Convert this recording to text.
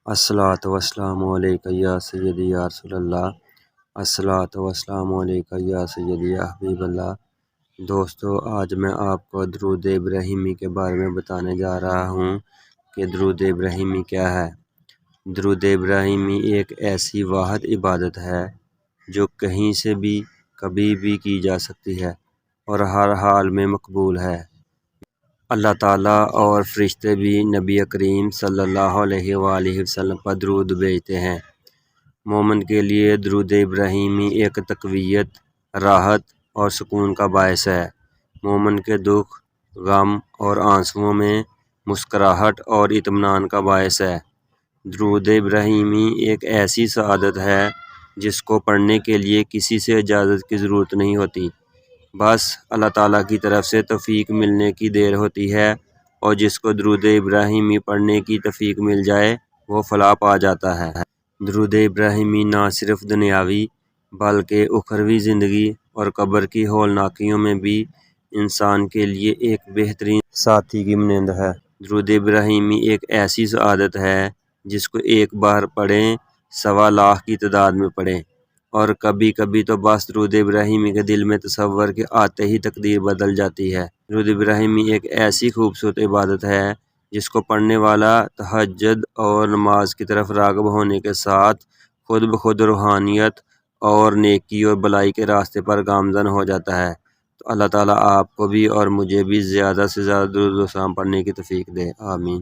الصلاۃ والسلام علیکہ یا سیدی یا رسول اللہ۔ الصلاۃ والسلام علیکہ یا سیدی یا حبیب اللہ۔ دوستو، آج میں آپ کو درود ابراہیمی کے بارے میں بتانے جا رہا ہوں کہ درود ابراہیمی کیا ہے۔ درود ابراہیمی ایک ایسی واحد عبادت ہے جو کہیں سے بھی کبھی بھی کی جا سکتی ہے اور ہر حال میں مقبول ہے۔ اللہ تعالیٰ اور فرشتے بھی نبی کریم صلی اللہ علیہ وآلہ وسلم پر درود بھیجتے ہیں۔ مومن کے لیے درود ابراہیمی ایک تقویت، راحت اور سکون کا باعث ہے۔ مومن کے دکھ، غم اور آنسوؤں میں مسکراہٹ اور اطمینان کا باعث ہے۔ درود ابراہیمی ایک ایسی سعادت ہے جس کو پڑھنے کے لیے کسی سے اجازت کی ضرورت نہیں ہوتی، بس اللہ تعالیٰ کی طرف سے توفیق ملنے کی دیر ہوتی ہے، اور جس کو درود ابراہیمی پڑھنے کی توفیق مل جائے وہ فلاح پا جاتا ہے۔ درود ابراہیمی نہ صرف دنیاوی بلکہ اخروی زندگی اور قبر کی ہولناکیوں میں بھی انسان کے لیے ایک بہترین ساتھی کی مانند ہے۔ درود ابراہیمی ایک ایسی سعادت ہے جس کو ایک بار پڑھیں 1.25 کی تعداد میں پڑھیں، اور کبھی کبھی تو بس درود ابراہیمی کے دل میں تصور کے آتے ہی تقدیر بدل جاتی ہے۔ درود ابراہیمی ایک ایسی خوبصورت عبادت ہے جس کو پڑھنے والا تہجد اور نماز کی طرف راغب ہونے کے ساتھ خود بخود روحانیت اور نیکی اور بلائی کے راستے پر گامزن ہو جاتا ہے۔ تو اللہ تعالیٰ آپ کو بھی اور مجھے بھی زیادہ سے زیادہ درود و سلام پڑھنے کی توفیق دے، آمین۔